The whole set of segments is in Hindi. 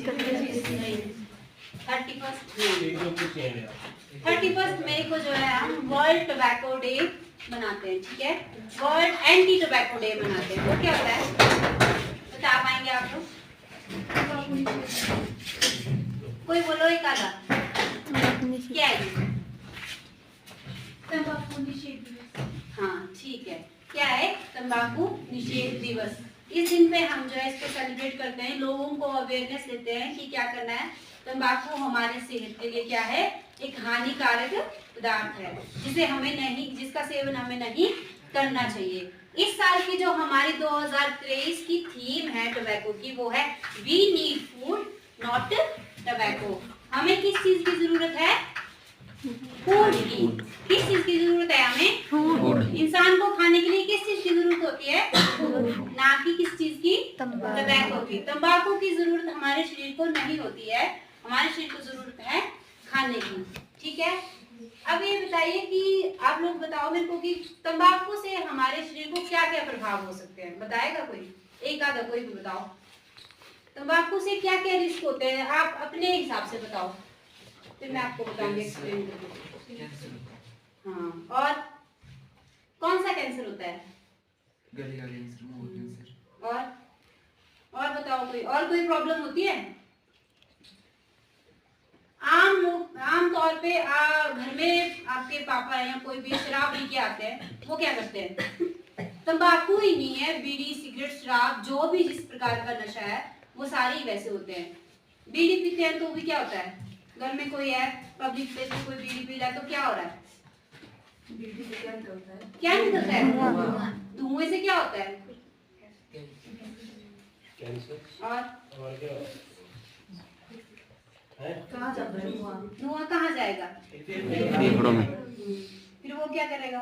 31 मई को जो है हम वर्ल्ड टोबैको डे मनाते हैं, ठीक है। वर्ल्ड एंटी टोबैको डे मनाते हैं। वो क्या होता है बता पाएंगे आप लोग? कोई बोलो एक आधा, क्या है? तंबाकू निषेध दिवस। हाँ ठीक है, क्या है? तंबाकू निषेध दिवस। इस दिन पे हम जो है इसको सेलिब्रेट करते हैं, लोगों को अवेयरनेस देते हैं कि क्या करना है। तंबाकू हमारे सेहत के लिए क्या है? एक हानिकारक पदार्थ है जिसका सेवन हमें नहीं करना चाहिए। इस साल की जो हमारी 2023 की थीम है टोबैको की, वो है we need food not tobacco. हमें किस चीज की जरूरत है? फूड की। किस चीज की जरूरत है हमें? फूड। इंसान को खाने के लिए किस चीज की जरूरत होती है? ना कि किस चीज की? टोबैको की। तंबाकू की जरूरत हमारे शरीर को नहीं होती है, हमारे शरीर को जरूरत है खाने की, ठीक है। अब ये बताइए कि आप लोग बताओ मेरे को कि तंबाकू से हमारे शरीर को क्या क्या प्रभाव हो सकते हैं? बताएगा कोई? एक आधा कोई भी बताओ। तंबाकू से क्या क्या रिस्क होते हैं? आप अपने हिसाब से बताओ, फिर मैं आपको बताऊंगी एक्सप्लेन करके। हाँ, और कौन सा कैंसर होता है? गले का कैंसर, मुंह कैंसर। और बताओ कोई प्रॉब्लम होती है? आम तौर पे घर में आपके पापा या कोई भी शराब पी के आते हैं, वो क्या करते हैं? तंबाकू ही नहीं है, बीड़ी सिगरेट शराब जो भी जिस प्रकार का नशा है वो सारे ही वैसे होते हैं। बीड़ी पीते हैं तो भी क्या होता है? घर में कोई है, पब्लिक प्लेस में कोई बीड़ी पी रहा है तो क्या हो रहा है? बीड़ी से क्या निकलता है? क्या निकलता है? धुएं से क्या होता है? कैंसर। और क्या कहाँ जाता है धुआं? कहाँ जाएगा? फेफड़ों में। फिर वो क्या करेगा?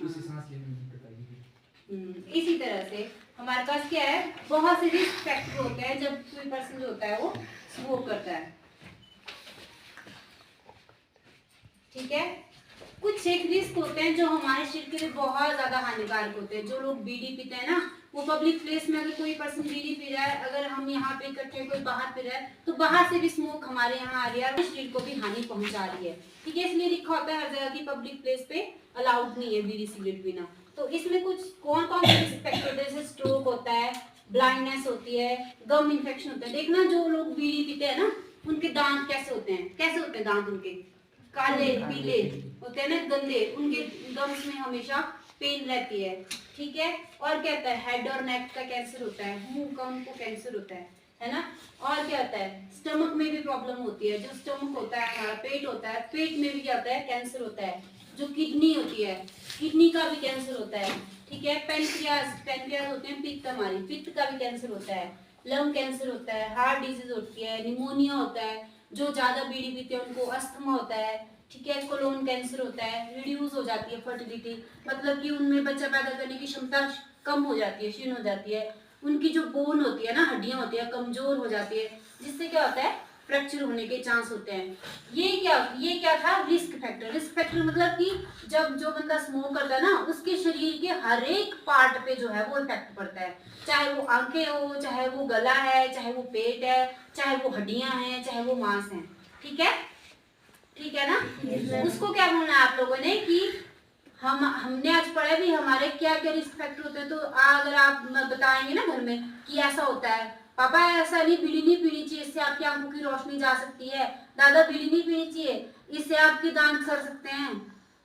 उसी सांस लेने में दिक्कत आएगी। इसी तरह से हमारे पास क्या है, बहुत से रिस्क फैक्टर होते हैं जब कोई पर्सन जो होता है वो स्मोक करता है, ठीक है। कुछ एक रिस्क होते हैं जो हमारे शरीर के लिए बहुत ज्यादा हानिकारक होते हैं। जो लोग बीड़ी पीते हैं ना, वो पब्लिक प्लेस में अगर कोई पर्सन बीड़ी पी रहा है, अगर हम यहाँ पे इकट्ठे कोई बाहर पी रहा है तो बाहर से भी स्मोक हमारे यहाँ आ रही है और शरीर को भी हानि पहुंचा रही है, ठीक है। इसलिए लिखा होता है हर जगह की पब्लिक प्लेस पे अलाउड नहीं है बीड़ी सिगरेट पीना। तो इसमें कुछ कौन कौन से रिस्क फैक्टर होते हैं? जैसे स्ट्रोक होता है, ब्लाइंडनेस होती है, गम इन्फेक्शन होता है। देखना जो लोग बीड़ी पीते हैं ना, उनके दांत कैसे होते हैं? कैसे होते हैं दांत उनके? काले पीले होते हैं ना, गंदे। उनके गम्स में हमेशा पेन रहती है, ठीक है। और क्या होता है? हेड और नेक का कैंसर होता है, मुंह का उनको कैंसर होता है ना। और क्या होता है? स्टमक में भी प्रॉब्लम होती है। जो स्टमक होता है हमारा पेट होता है, पेट में भी क्या होता है? कैंसर होता है। जो किडनी होती है, किडनी का भी कैंसर होता है, ठीक है। पेनक्रियाज होते हैं, पित्त हमारी, पित्त का भी कैंसर होता है। लंग कैंसर होता है, हार्ट डिजीज होती है, निमोनिया होता है। जो ज्यादा बीड़ी पीते हैं उनको अस्थमा होता है, ठीक है। कोलोन कैंसर होता है, रिड्यूस हो जाती है फर्टिलिटी, मतलब कि उनमें बच्चा पैदा करने की क्षमता कम हो जाती है, क्षीण हो जाती है। उनकी जो बोन होती है ना, हड्डियां होती है, कमजोर हो जाती है, जिससे क्या होता है? फ्रैक्चर होने के चांस होते हैं। ये क्या था? Risk factor. रिस्क फैक्टर मतलब कि जब जो बंदा स्मोक करता है ना, उसके शरीर के हर एक पार्ट पे जो है वो इफेक्ट पड़ता है। चाहे वो आंखें हो, चाहे वो गला है, चाहे वो पेट है, चाहे वो हड्डियां हैं, चाहे वो मांस है, ठीक है। ठीक है ना। उसको क्या बोलना है आप लोगों ने कि हमने आज पढ़ा भी हमारे क्या क्या रिस्क फैक्टर होते हैं। तो अगर आप बताएंगे ना घर में कि ऐसा होता है, पापा ऐसा नहीं, बीड़ी नहीं पीनी चाहिए, इससे आपकी आंखों की रोशनी जा सकती है। दादा बीड़ी नहीं पीनी चाहिए, इससे आपके दांत सड़ सकते हैं,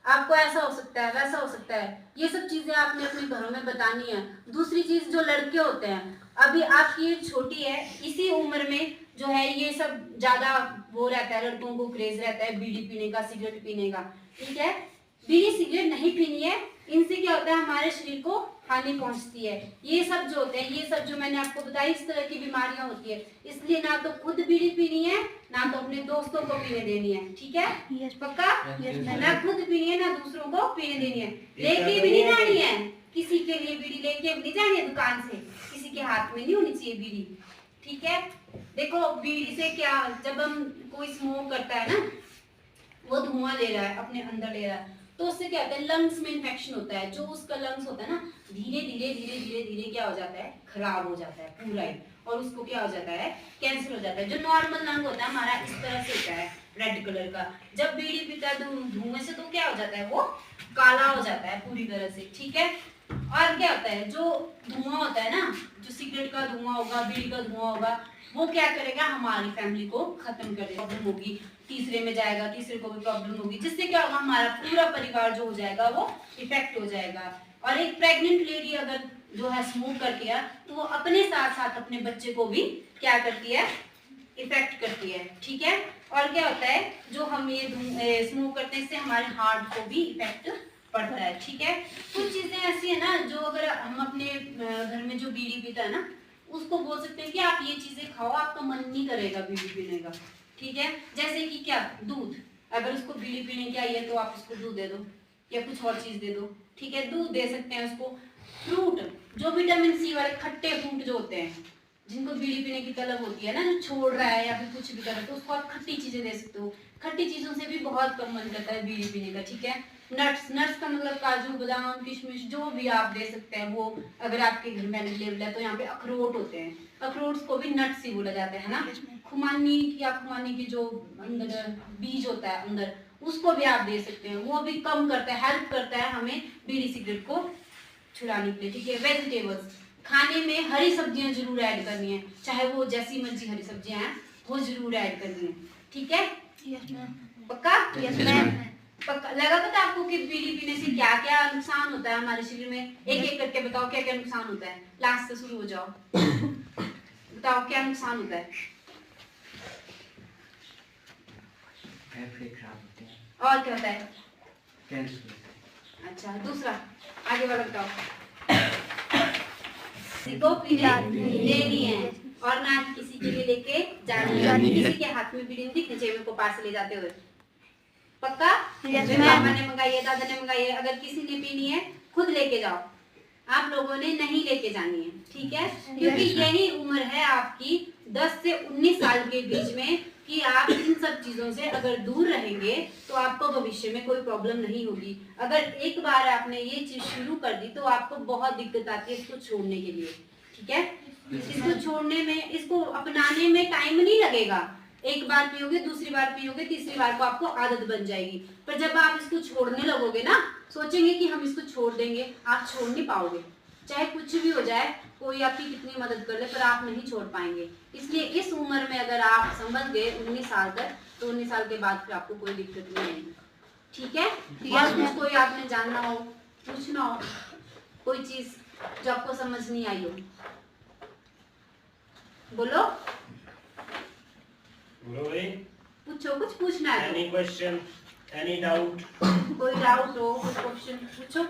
आपको ऐसा हो सकता है, वैसा हो सकता है। ये सब चीजें आपने अपने घरों में बतानी है। दूसरी चीज, जो लड़के होते हैं, अभी आपकी एज छोटी है, इसी उम्र में जो है ये सब ज्यादा वो रहता है, लड़कों को क्रेज रहता है बीड़ी पीने का, सिगरेट पीने का, ठीक है। बीड़ी सिगरेट नहीं पीनी है, इनसे क्या होता है? हमारे शरीर को हानि पहुंचती है। ये सब जो होते हैं, ये सब जो मैंने आपको बताई, इस तरह की बीमारियां होती है। इसलिए ना तो खुद बीड़ी पीनी है, ना तो अपने दोस्तों को पीने देनी है, ठीक है। पक्का? ना खुद पीनी है, ना दूसरों को पीने देनी है। लेके भी नहीं जानी है, किसी के लिए बीड़ी लेके भी नहीं जानी है दुकान से, किसी के हाथ में नहीं होनी चाहिए बीड़ी, ठीक है। देखो बीड़ी से क्या, जब हम कोई स्मोक करता है ना, वो धुआं ले रहा है, अपने अंदर ले रहा है, तो उससे क्या होता है? लंग्स में इन्फेक्शन होता है। जो उसका लंग्स होता है ना, धीरे धीरे धीरे धीरे धीरे क्या हो जाता है, खराब हो जाता है पूरा ही, और उसको क्या हो जाता है, कैंसर हो जाता है। जो नॉर्मल लंग होता है हमारा इस तरह से होता है रेड कलर का, जब बीड़ी पीता है धुएं से तो क्या हो जाता है, वो काला हो जाता है पूरी तरह से, ठीक है। और क्या होता है, जो धुआं होता है ना, जो सिगरेट का धुआं होगा, बीड़ी का धुआं होगा, वो क्या करेगा, हमारी फैमिली को खत्म कर देगा, प्रॉब्लम होगी, तीसरे में जाएगा, तीसरे को भी प्रॉब्लम होगी, जिससे क्या होगा, हमारा पूरा परिवार जो हो जाएगा वो इफेक्ट हो जाएगा। और एक प्रेग्नेंट लेडी अगर जो है स्मोक करती है तो वो अपने साथ साथ अपने बच्चे को भी क्या करती है, इफेक्ट करती है, ठीक है। और क्या होता है, जो हम ये स्मोक करते हैं इससे हमारे हार्ट को भी इफेक्ट पड़ता है, ठीक है। कुछ चीजें ऐसी है ना जो अगर हम अपने घर में जो बीड़ी पीता है ना उसको बोल सकते हैं कि आप ये चीजें खाओ, आपका मन नहीं करेगा बीड़ी पीने का, ठीक है। जैसे कि क्या, दूध, अगर उसको बीड़ी पीने की आई है तो आप उसको दूध दे दो या कुछ और चीज दे दो, ठीक है, दूध दे सकते हैं उसको। फ्रूट, जो विटामिन सी वाले खट्टे फ्रूट जो होते हैं, जिनको बीड़ी पीने की तलब होती है ना, जो छोड़ रहा है या फिर कुछ भी कर रहा है, तो उसको आप खट्टी चीजें दे सकते हो। खट्टी चीजों से भी बहुत कम मन करता है बीड़ी पीने का, ठीक है। नट्स, नट्स का मतलब काजू बादाम किशमिश जो भी आप दे सकते हैं, वो अगर आपके घर में अवेलेबल है तो यहाँ पे अखरोट होते हैं, अखरोट को भी नट्स ही बोला जाता है ना। खुमानी या खुमानी की जो अंदर बीज होता है अंदर, उसको भी आप दे सकते हैं, वो भी कम करता है, हेल्प करता है हमें बीड़ी सिगरेट को छुड़ाने के लिए, ठीक है। वेजिटेबल्स, खाने में हरी सब्जियां जरूर ऐड करनी है, चाहे वो जैसी मर्जी हरी सब्जियां हैं वो जरूर ऐड करनी है, ठीक है। Yes ma'am. पक्का? Yes ma'am. पक्का लगा पता आपको कि बीड़ी पीने से क्या क्या नुकसान होता है हमारे शरीर में? एक एक करके बताओ क्या क्या नुकसान होता है, लास्ट से शुरू हो जाओ। बताओ क्या नुकसान होता है? फेफड़े खराब होते हैं, और क्या होता है? कैंसर। अच्छा, दूसरा आगे वाला बताओ। किसी को पीने देनी है और ना किसी के लिए लेके जानी है, किसी के हाथ में बीड़ी नहीं दिखनी चाहिए मेरे को पास से ले जाते हुए। पक्का? पापा ने मंगाई है, दादा ने मंगाई है, अगर किसी ने पीनी है खुद लेके जाओ, आप लोगों ने नहीं लेके जानी है, ठीक है। क्योंकि यही उम्र है आपकी 10 से 19 साल के बीच में कि आप इन सब चीजों से अगर दूर रहेंगे तो आपको भविष्य में कोई प्रॉब्लम नहीं होगी। अगर एक बार आपने ये चीज शुरू कर दी तो आपको बहुत दिक्कत आती है इसको छोड़ने के लिए, ठीक है। इसको छोड़ने में, इसको अपनाने में टाइम नहीं लगेगा, एक बार पियोगे, दूसरी बार पियोगे, तीसरी बार को आपको आदत बन जाएगी। पर जब आप इसको छोड़ने लगोगे ना, सोचेंगे कि हम इसको छोड़ देंगे, आप छोड़ नहीं पाओगे, चाहे कुछ भी हो जाए, कोई आपकी कितनी मदद कर ले, पर आप नहीं छोड़ पाएंगे। इसलिए इस उम्र में अगर आप समझ गए 19 साल तक, तो 19 साल के बाद फिर आपको कोई दिक्कत नहीं आएगी, ठीक है। और कुछ कोई आपने जानना हो, पूछना हो, कोई चीज जो आपको समझ नहीं आई हो, बोलो भाई, पूछो, कुछ पूछना है any question, any doubt? कोई डाउट हो, कोई क्वेश्चन पूछो,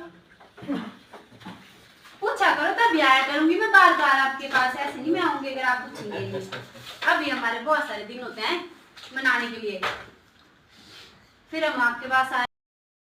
पूछा करो, तभी आया करूंगी मैं बार बार आपके पास, ऐसे नहीं मैं आऊंगी अगर आप पूछेंगे नहीं। अभी हमारे बहुत सारे दिन होते हैं मनाने के लिए, फिर हम आपके पास आए।